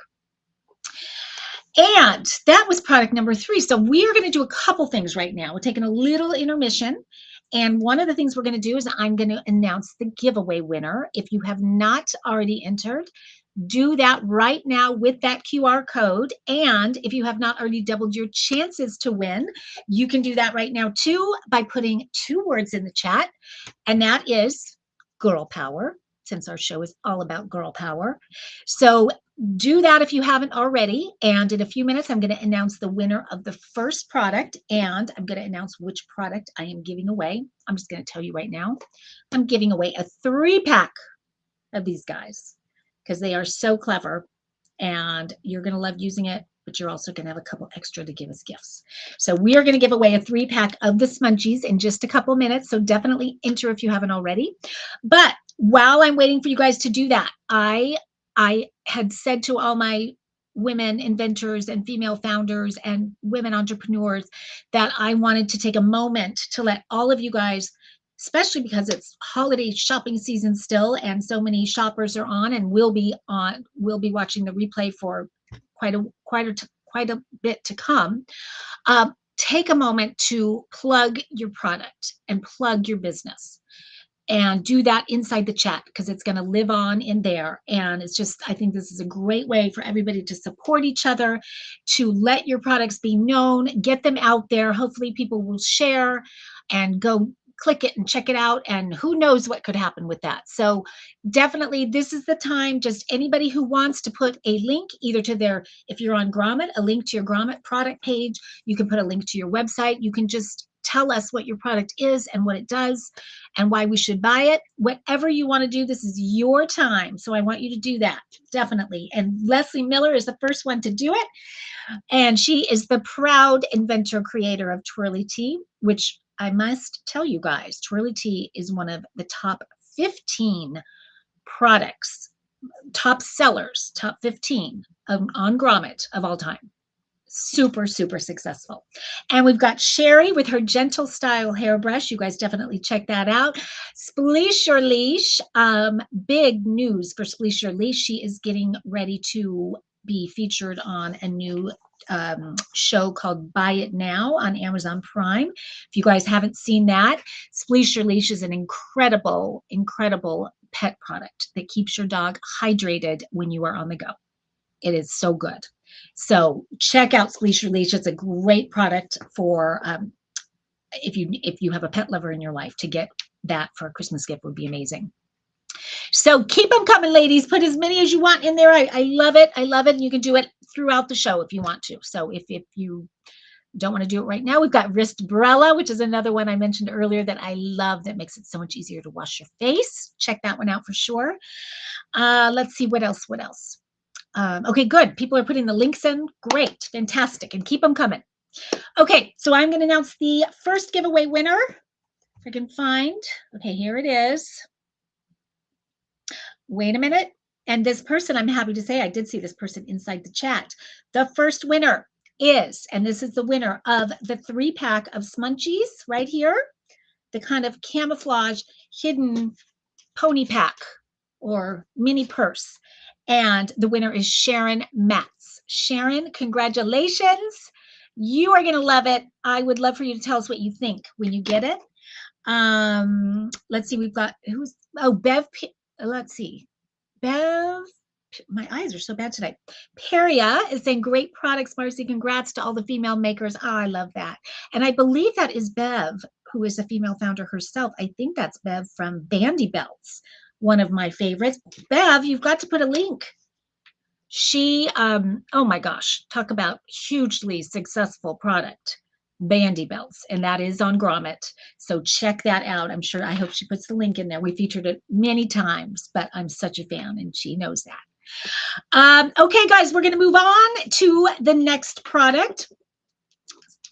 And that was product number 3. So we're going to do a couple things right now. We're taking a little intermission. And one of the things we're going to do is I'm going to announce the giveaway winner. If you have not already entered, do that right now with that QR code. And if you have not already doubled your chances to win, you can do that right now too by putting 2 words in the chat. And that is girl power, since our show is all about girl power. So do that if you haven't already. And in a few minutes, I'm going to announce the winner of the first product, and I'm going to announce which product I am giving away. I'm just going to tell you right now, I'm giving away a 3-pack of these guys because they are so clever, and you're going to love using it, but you're also going to have a couple extra to give as gifts. So we are going to give away a 3-pack of the Smunchies in just a couple minutes. So definitely enter if you haven't already. But while I'm waiting for you guys to do that, I had said to all my women inventors and female founders and women entrepreneurs that I wanted to take a moment to let all of you guys, especially because it's holiday shopping season still, and so many shoppers are on and will be watching the replay for quite a bit to come. Take a moment to plug your product and plug your business. And do that inside the chat because it's going to live on in there. And it's just, I think this is a great way for everybody to support each other, to let your products be known, get them out there. Hopefully people will share and go click it and check it out. And who knows what could happen with that. So definitely this is the time. Just anybody who wants to put a link either to their, if you're on Grommet, a link to your Grommet product page. You can put a link to your website. You can just tell us what your product is and what it does and why we should buy it. Whatever you want to do, this is your time. So I want you to do that, definitely. And Leslie Miller is the first one to do it. And she is the proud inventor creator of Twirly Tea, which I must tell you guys, Twirly Tea is one of the top 15 products, top sellers, top 15 on Grommet of all time. Super, super successful. And we've got Sherry with her gentle style hairbrush. You guys definitely check that out. Spleesh Your Leash. Big news for Spleesh Your Leash. She is getting ready to be featured on a new show called Buy It Now on Amazon Prime. If you guys haven't seen that, Spleesh Your Leash is an incredible, incredible pet product that keeps your dog hydrated when you are on the go. It is so good. So check out Spleesh Your Leash. It's a great product for if you have a pet lover in your life, to get that for a Christmas gift would be amazing. So keep them coming, ladies. Put as many as you want in there. I love it. I love it. And you can do it throughout the show if you want to. So if you don't want to do it right now, we've got Wristbrella, which is another one I mentioned earlier that I love, that makes it so much easier to wash your face. Check that one out for sure. Let's see, what else? Okay, good. People are putting the links in. Great. Fantastic. And keep them coming. Okay, so I'm going to announce the first giveaway winner. If I can find. Okay, here it is. Wait a minute. And this person, I'm happy to say, I did see this person inside the chat. The first winner is, and this is the winner of the 3-pack of Smunchies right here, the kind of camouflage hidden pony pack or mini purse. And the winner is Sharon Metz. Sharon, congratulations. You are going to love it. I would love for you to tell us what you think when you get it. Let's see, we've got Bev. Let's see. Bev, my eyes are so bad today. Peria is saying, great products, Marcy. Congrats to all the female makers. Oh, I love that. And I believe that is Bev, who is a female founder herself. I think that's Bev from Bandy Belts, one of my favorites. Bev, you've got to put a link. She, oh my gosh, talk about hugely successful product, Bandy Belts, and that is on Grommet. So check that out. I hope she puts the link in there. We featured it many times, but I'm such a fan and she knows that. Okay, guys, we're going to move on to the next product.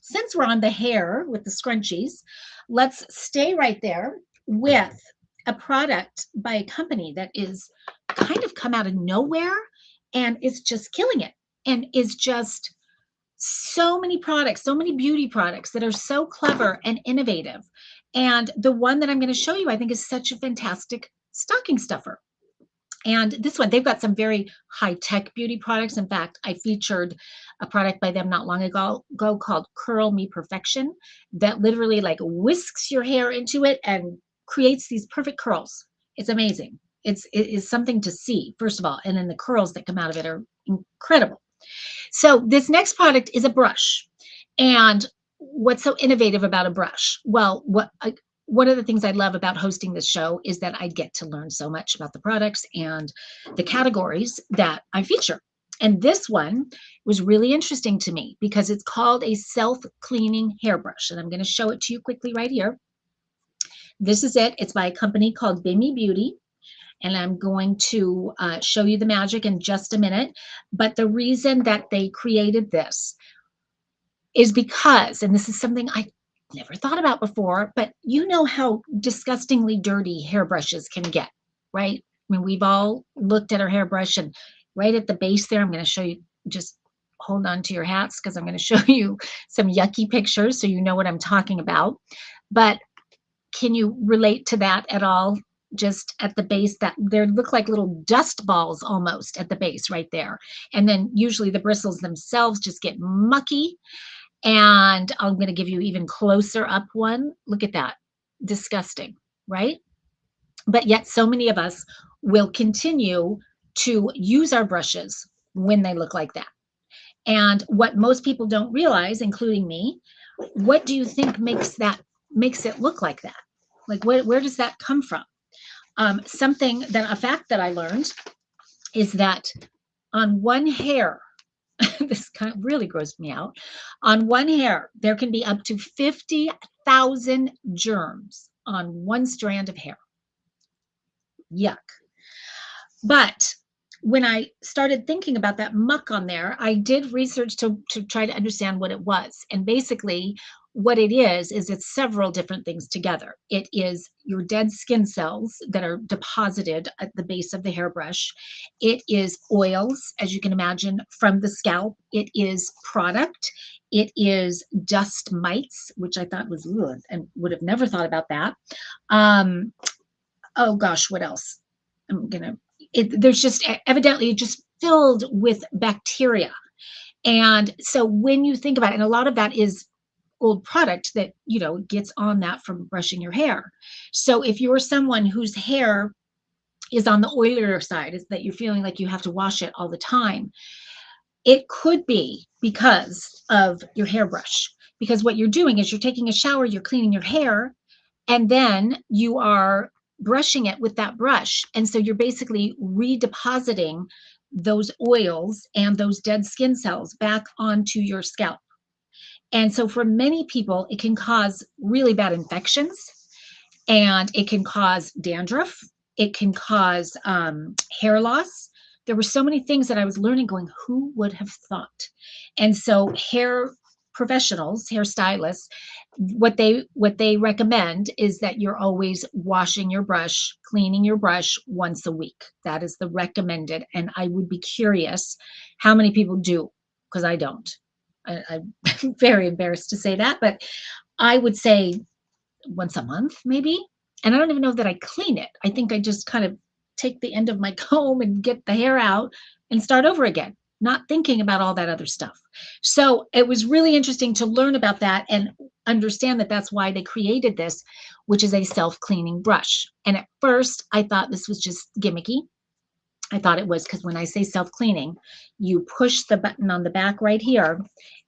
Since we're on the hair with the scrunchies, let's stay right there with a product by a company that is kind of come out of nowhere and is just killing it, and is just so many products, so many beauty products that are so clever and innovative. And the one that I'm going to show you, I think, is such a fantastic stocking stuffer. And this one, they've got some very high-tech beauty products. In fact, I featured a product by them not long ago called Curl Me Perfection that literally like whisks your hair into it and creates these perfect curls. It's amazing. It is something to see, first of all, and then the curls that come out of it are incredible. So this next product is a brush. And what's so innovative about a brush? Well, one of the things I love about hosting this show is that I get to learn so much about the products and the categories that I feature. And this one was really interesting to me because it's called a self-cleaning hairbrush. And I'm going to show it to you quickly right here. This is it. It's by a company called Bimmy Beauty. And I'm going to show you the magic in just a minute. But the reason that they created this is because, and this is something I never thought about before, but you know how disgustingly dirty hairbrushes can get, right? I mean, we've all looked at our hairbrush, and right at the base there, I'm going to show you, just hold on to your hats because I'm going to show you some yucky pictures so you know what I'm talking about. But can you relate to that at all? Just at the base, that they look like little dust balls almost at the base right there. And then usually the bristles themselves just get mucky. And I'm going to give you even closer up one. Look at that. Disgusting, right? But yet so many of us will continue to use our brushes when they look like that. And what most people don't realize, including me, what do you think makes it look like that? Like, where does that come from? A fact that I learned is that on one hair, this kind of really grossed me out. On one hair, there can be up to 50,000 germs on one strand of hair. Yuck. But when I started thinking about that muck on there, I did research to try to understand what it was. And basically, what it is it's several different things together. It is your dead skin cells that are deposited at the base of the hairbrush. It is oils, as you can imagine, from the scalp. It is product. It is dust mites, which I thought was good and would have never thought about that. Oh gosh, what else? There's just evidently just filled with bacteria. And so when you think about it, and a lot of that is old product that, gets on that from brushing your hair. So if you're someone whose hair is on the oilier side, is that you're feeling like you have to wash it all the time, it could be because of your hairbrush. Because what you're doing is you're taking a shower, you're cleaning your hair, and then you are brushing it with that brush. And so you're basically redepositing those oils and those dead skin cells back onto your scalp. And so for many people, it can cause really bad infections, and it can cause dandruff. It can cause hair loss. There were so many things that I was learning going, who would have thought? And so hair professionals, hair stylists, what they recommend is that you're always washing your brush, cleaning your brush once a week. That is the recommended. And I would be curious how many people do, because I don't. I'm very embarrassed to say that, but I would say once a month, maybe. And I don't even know that I clean it. I think I just kind of take the end of my comb and get the hair out and start over again, not thinking about all that other stuff. So it was really interesting to learn about that and understand that that's why they created this, which is a self-cleaning brush. And at first, I thought this was just gimmicky. I thought it was because when I say self-cleaning, you push the button on the back right here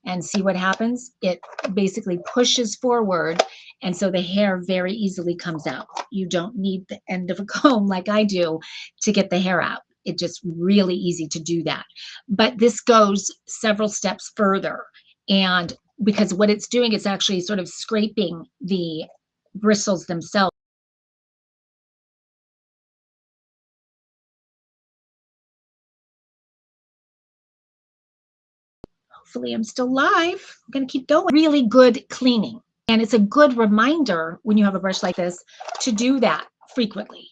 and see what happens. It basically pushes forward, and so the hair very easily comes out. You don't need the end of a comb like I do to get the hair out. It's just really easy to do that. But this goes several steps further, and because what it's doing is actually sort of scraping the bristles themselves. Hopefully I'm still live. I'm going to keep going. Really good cleaning. And it's a good reminder when you have a brush like this to do that frequently.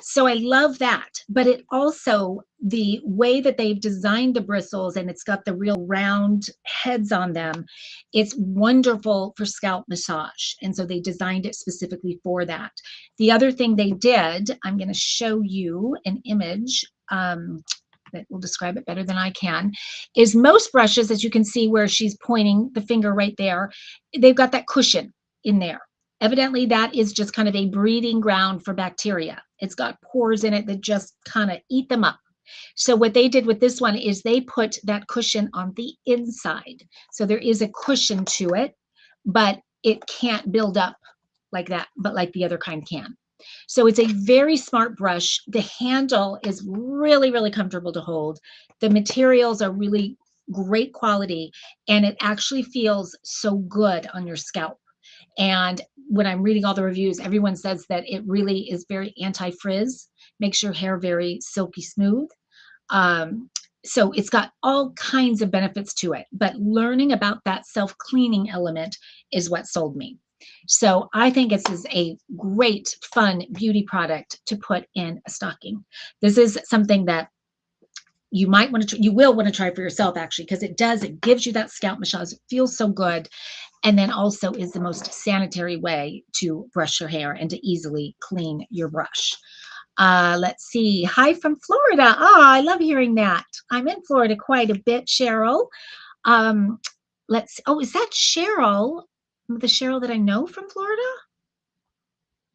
So I love that. But it also, the way that they've designed the bristles, and it's got the real round heads on them, it's wonderful for scalp massage. And so they designed it specifically for that. The other thing they did, I'm going to show you an image. That will describe it better than I can, is most brushes, as you can see where she's pointing the finger right there, they've got that cushion in there. Evidently, that is just kind of a breeding ground for bacteria. It's got pores in it that just kind of eat them up. So what they did with this one is they put that cushion on the inside. So there is a cushion to it, but it can't build up like that, but like the other kind can. So it's a very smart brush. The handle is really, really comfortable to hold. The materials are really great quality, and it actually feels so good on your scalp. And when I'm reading all the reviews, everyone says that it really is very anti-frizz, makes your hair very silky smooth. So it's got all kinds of benefits to it, but learning about that self-cleaning element is what sold me. So I think this is a great, fun beauty product to put in a stocking. This is something that you might want to, you will want to try for yourself actually, because it gives you that scalp massage. It feels so good. And then also is the most sanitary way to brush your hair and to easily clean your brush. Let's see. Hi from Florida. Oh, I love hearing that. I'm in Florida quite a bit, Cheryl. Oh, is that Cheryl? The Cheryl that I know from Florida?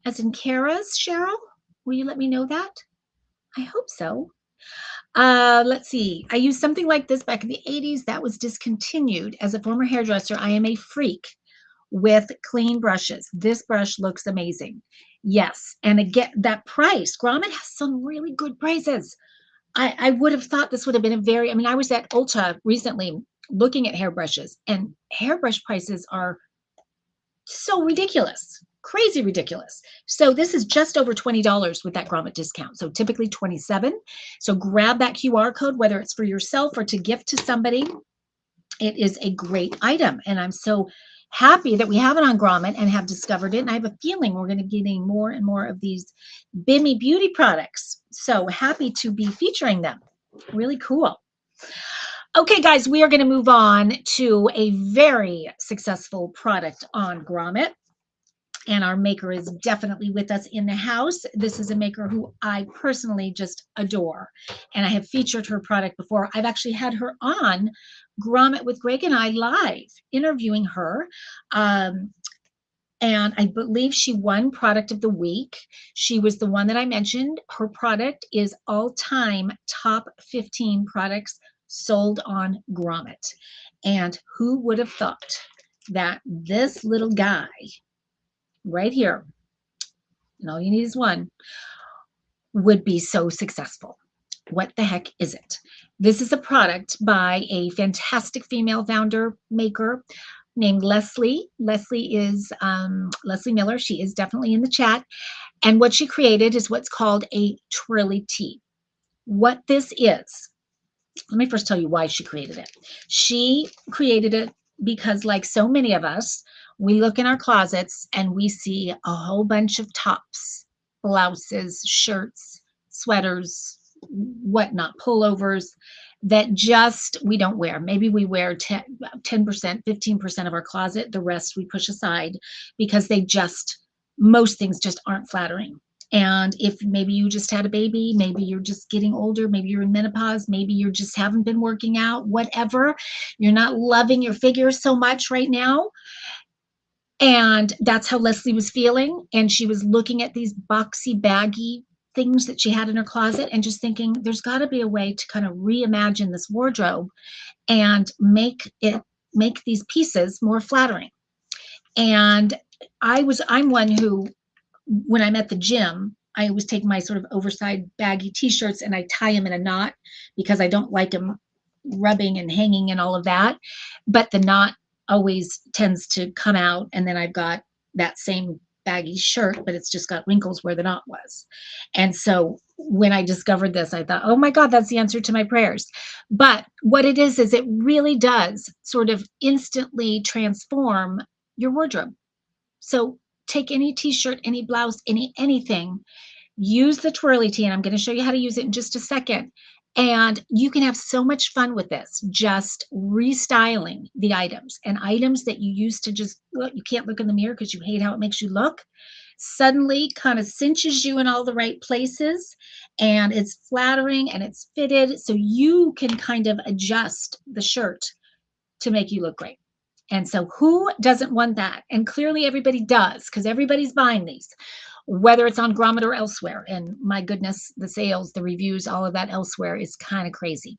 As in Kara's Cheryl? Will you let me know that? I hope so. Let's see. I used something like this back in the 80s. That was discontinued. As a former hairdresser, I am a freak with clean brushes. This brush looks amazing. Yes. And again, that price, Grommet has some really good prices. I would have thought this would have been I mean, I was at Ulta recently looking at hairbrushes, and hairbrush prices are so ridiculous, crazy ridiculous. So this is just over $20 with that Grommet discount. So typically 27. So grab that QR code, whether it's for yourself or to gift to somebody. It is a great item. And I'm so happy that we have it on Grommet and have discovered it. And I have a feeling we're going to be getting more and more of these Bimmy beauty products. So happy to be featuring them. Really cool. Okay, guys, we are going to move on to a very successful product on Grommet. And our maker is definitely with us in the house. This is a maker who I personally just adore. And I have featured her product before. I've actually had her on Grommet with Greg and I live interviewing her. And I believe she won Product of the Week. She was the one that I mentioned. Her product is all-time top 15 products sold on Grommet. And who would have thought that this little guy right here, and all you need is one, would be so successful? What the heck is it? This is a product by a fantastic female founder maker named Leslie. Leslie is Leslie Miller. She is definitely in the chat. And what she created is what's called a Trilly tea. What this is, let me first tell you why she created it. She created it because, like so many of us, We look in our closets and we see a whole bunch of tops, blouses, shirts, sweaters, whatnot, pullovers that just we don't wear. Maybe we wear 10%, 15% of our closet. The rest we push aside because they just, most things just aren't flattering. And if maybe you just had a baby, maybe you're just getting older, maybe you're in menopause, maybe you just haven't been working out, whatever, you're not loving your figure so much right now. And that's how Leslie was feeling. And she was looking at these boxy, baggy things that she had in her closet and just thinking, there's got to be a way to kind of reimagine this wardrobe and make these pieces more flattering. And I'm one who, when I'm at the gym, I always take my sort of oversized baggy t-shirts and I tie them in a knot because I don't like them rubbing and hanging and all of that. But the knot always tends to come out, and then I've got that same baggy shirt, but it's just got wrinkles where the knot was. And so when I discovered this, I thought, oh my God, that's the answer to my prayers. But what it is it really does sort of instantly transform your wardrobe. So take any t-shirt, any blouse, anything, use the twirly tee, and I'm going to show you how to use it in just a second. And you can have so much fun with this, just restyling the items, and items that you used to just, well, you can't look in the mirror because you hate how it makes you look, suddenly kind of cinches you in all the right places, and it's flattering and it's fitted. So you can kind of adjust the shirt to make you look great. And so who doesn't want that? And clearly everybody does, because everybody's buying these, whether it's on Grommet or elsewhere. And my goodness, the sales, the reviews, all of that elsewhere is kind of crazy.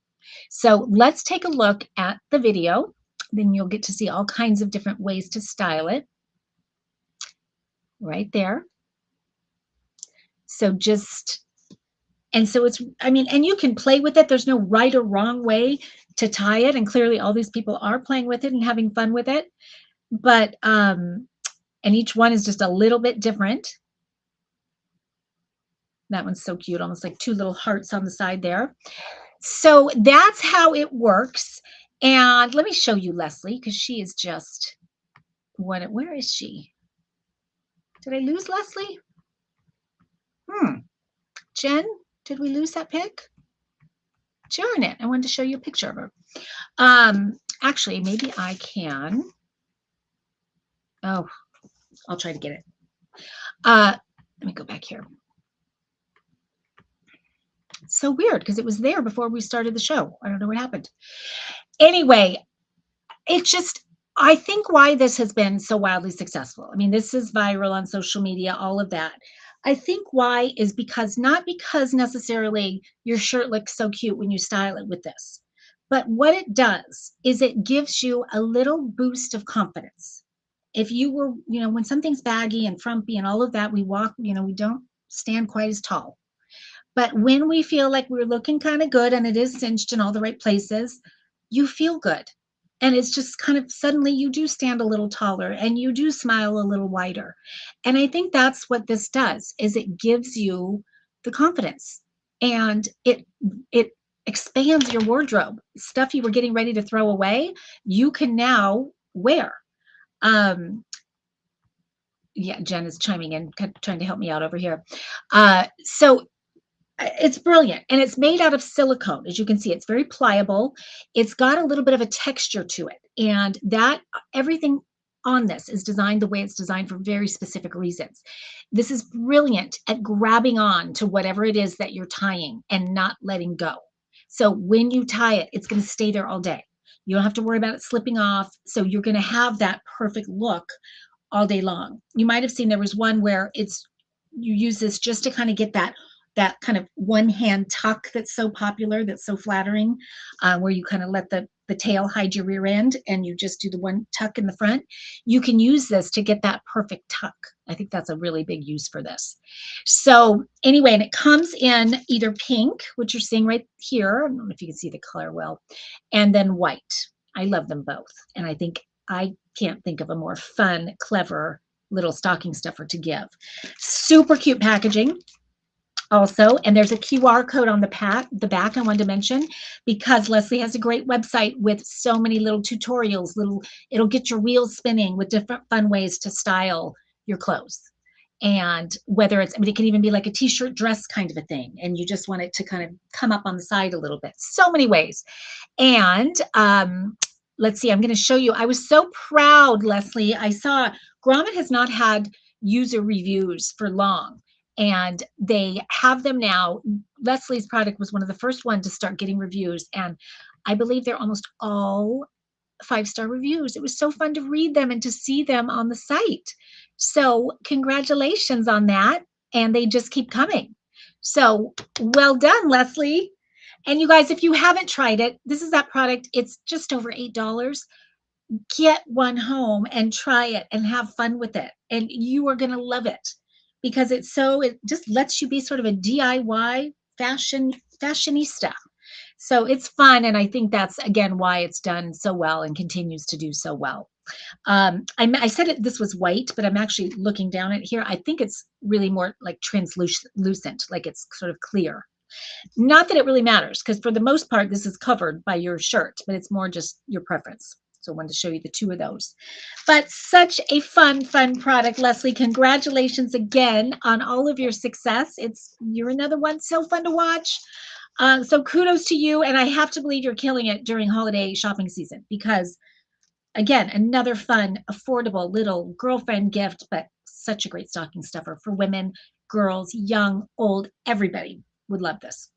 So let's take a look at the video. Then you'll get to see all kinds of different ways to style it. Right there. So just, and so it's, I mean, and you can play with it. There's no right or wrong way to tie it. And clearly all these people are playing with it and having fun with it. But, and each one is just a little bit different. That one's so cute, almost like two little hearts on the side there. So that's how it works. And let me show you Leslie, because she is just, where is she? Did I lose Leslie? Jen, did we lose that pic? Darn it, I wanted to show you a picture of her. Actually, maybe I can. Oh, I'll try to get it. Let me go back here. It's so weird because it was there before we started the show. I don't know what happened. Anyway, it's just, I think why this has been so wildly successful. I mean, this is viral on social media, all of that. I think why is because, not because necessarily your shirt looks so cute when you style it with this, but what it does is it gives you a little boost of confidence. If you were, when something's baggy and frumpy and all of that, we walk, we don't stand quite as tall. But when we feel like we're looking kind of good and it is cinched in all the right places, you feel good. And it's just kind of suddenly you do stand a little taller and you do smile a little wider. And I think that's what this does, is it gives you the confidence, and it expands your wardrobe. Stuff you were getting ready to throw away, you can now wear. Yeah, Jen is chiming in, trying to help me out over here. So it's brilliant, and it's made out of silicone. As you can see, it's very pliable. It's got a little bit of a texture to it, and that everything on this is designed the way it's designed for very specific reasons. This is brilliant at grabbing on to whatever it is that you're tying and not letting go. So when you tie it, it's going to stay there all day. You don't have to worry about it slipping off. So you're going to have that perfect look all day long. You might have seen there was one where you use this just to kind of get that kind of one hand tuck that's so popular, that's so flattering, where you kind of let the tail hide your rear end and you just do the one tuck in the front. You can use this to get that perfect tuck. I think that's a really big use for this. So anyway, and it comes in either pink, which you're seeing right here. I don't know if you can see the color well, and then white. I love them both. And I think I can't think of a more fun, clever little stocking stuffer to give. Super cute packaging. also, and there's a QR code on the back I wanted to mention, because Leslie has a great website with so many little tutorials, it'll get your wheels spinning with different fun ways to style your clothes. And whether it's, I mean, it can even be like a t-shirt dress kind of a thing, and you just want it to kind of come up on the side a little bit. So many ways. And let's see, I'm going to show you. I was so proud, Leslie. I saw Grommet has not had user reviews for long, and they have them now. Leslie's product was one of the first ones to start getting reviews, and I believe they're almost all 5-star reviews. It was so fun to read them and to see them on the site. So congratulations on that. And they just keep coming. So well done, Leslie. And you guys, if you haven't tried it, this is that product. It's just over $8. Get one home and try it and have fun with it. And you are going to love it, because it just lets you be sort of a DIY fashionista. So it's fun. And I think that's, again, why it's done so well and continues to do so well. I said this was white, but I'm actually looking down at here. I think it's really more like translucent, like it's sort of clear. Not that it really matters, because for the most part, this is covered by your shirt, but it's more just your preference. So I wanted to show you the two of those. But such a fun product, Leslie. Congratulations again on all of your success. You're another one so fun to watch. So kudos to you. And I have to believe you're killing it during holiday shopping season, because again, another fun, affordable little girlfriend gift, but such a great stocking stuffer for women, girls, young, old, everybody would love this.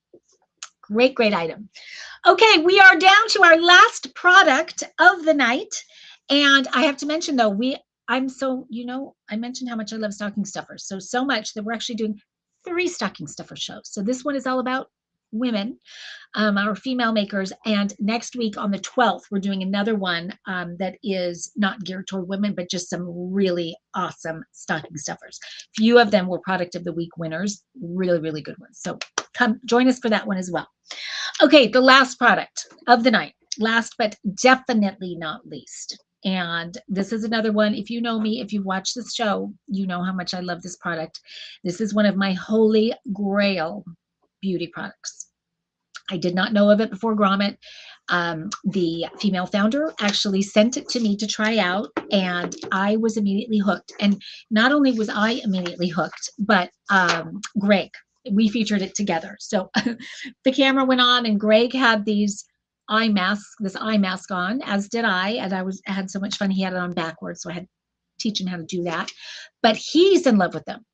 Great item. Okay, we are down to our last product of the night. And I have to mention, though, I mentioned how much I love stocking stuffers. So much that we're actually doing 3 stocking stuffer shows. So this one is all about women, our female makers. And next week on the 12th, we're doing another one that is not geared toward women, but just some really awesome stocking stuffers. Few of them were product of the week winners, really good ones. So come join us for that one as well. Okay, the last product of the night, last but definitely not least. And this is another one. If you know me, if you've watched this show, you know how much I love this product. This is one of my holy grail beauty products. I did not know of it before Grommet. The female founder actually sent it to me to try out, and I was immediately hooked. And not only was I immediately hooked, but Greg, we featured it together. So the camera went on, and Greg had this eye mask on, as did I, and I had so much fun. He had it on backwards, so I had to teach him how to do that. But he's in love with them,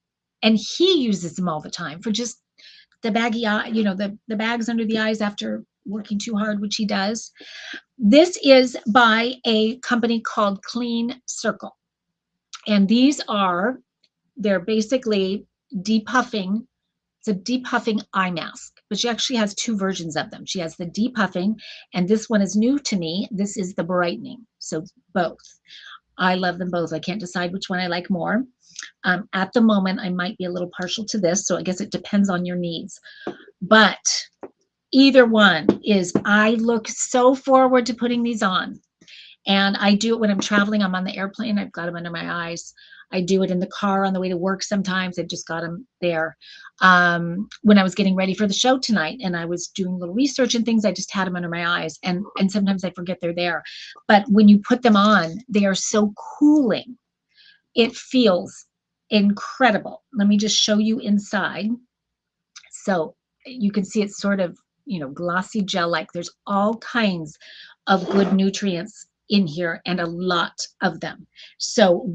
and he uses them all the time for just the baggy eye, the bags under the eyes after working too hard, which he does. This is by a company called Clean Circle. And they're basically depuffing. It's a depuffing eye mask, but she actually has 2 versions of them. She has the depuffing, and this one is new to me. This is the brightening. So both. I love them both. I can't decide which one I like more. At the moment, I might be a little partial to this, so I guess it depends on your needs. But either one I look so forward to putting these on. And I do it when I'm traveling. I'm on the airplane. I've got them under my eyes. I do it in the car on the way to work sometimes. I've just got them there. When I was getting ready for the show tonight and I was doing a little research and things, I just had them under my eyes. And sometimes I forget they're there. But when you put them on, they are so cooling. It feels incredible. Let me just show you inside. So you can see it's sort of, glossy gel-like. There's all kinds of good nutrients in here, and a lot of them. So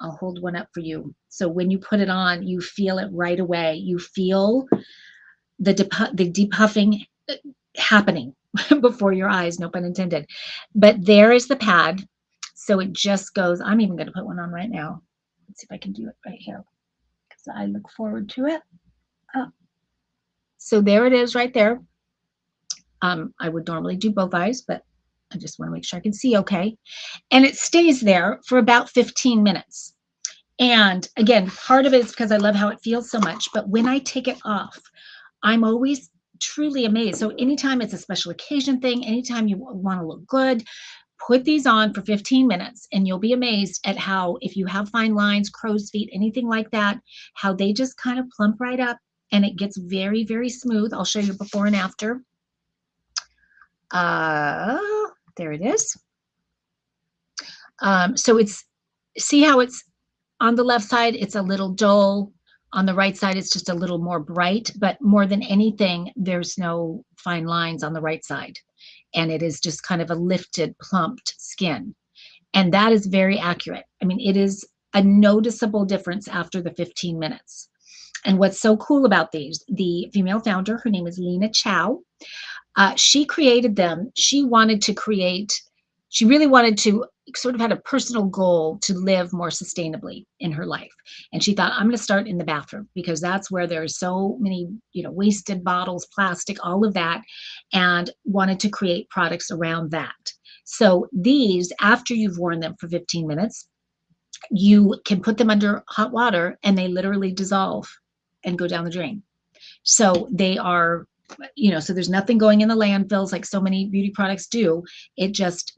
I'll hold one up for you. So when you put it on, you feel it right away. You feel the depuffing happening before your eyes, no pun intended. But there is the pad. So it just goes, I'm even going to put one on right now. Let's see if I can do it right here, because I look forward to it. Oh. So there it is right there. I would normally do both eyes, but I just want to make sure I can see okay. And it stays there for about 15 minutes. And again, part of it is because I love how it feels so much. But when I take it off, I'm always truly amazed. So anytime it's a special occasion thing, anytime you want to look good, put these on for 15 minutes and you'll be amazed at how, if you have fine lines, crow's feet, anything like that, how they just kind of plump right up and it gets very, very smooth. I'll show you before and after. There it is. So see how it's on the left side, it's a little dull. On the right side, it's just a little more bright, but more than anything, there's no fine lines on the right side. And it is just kind of a lifted, plumped skin. And that is very accurate. I mean, it is a noticeable difference after the 15 minutes. And what's so cool about these, the female founder, her name is Lena Chow, she created them. She really wanted to sort of had a personal goal to live more sustainably in her life. And she thought, I'm going to start in the bathroom because that's where there's so many, wasted bottles, plastic, all of that, and wanted to create products around that. So these, after you've worn them for 15 minutes, you can put them under hot water and they literally dissolve and go down the drain. So they are, so there's nothing going in the landfills like so many beauty products do. It just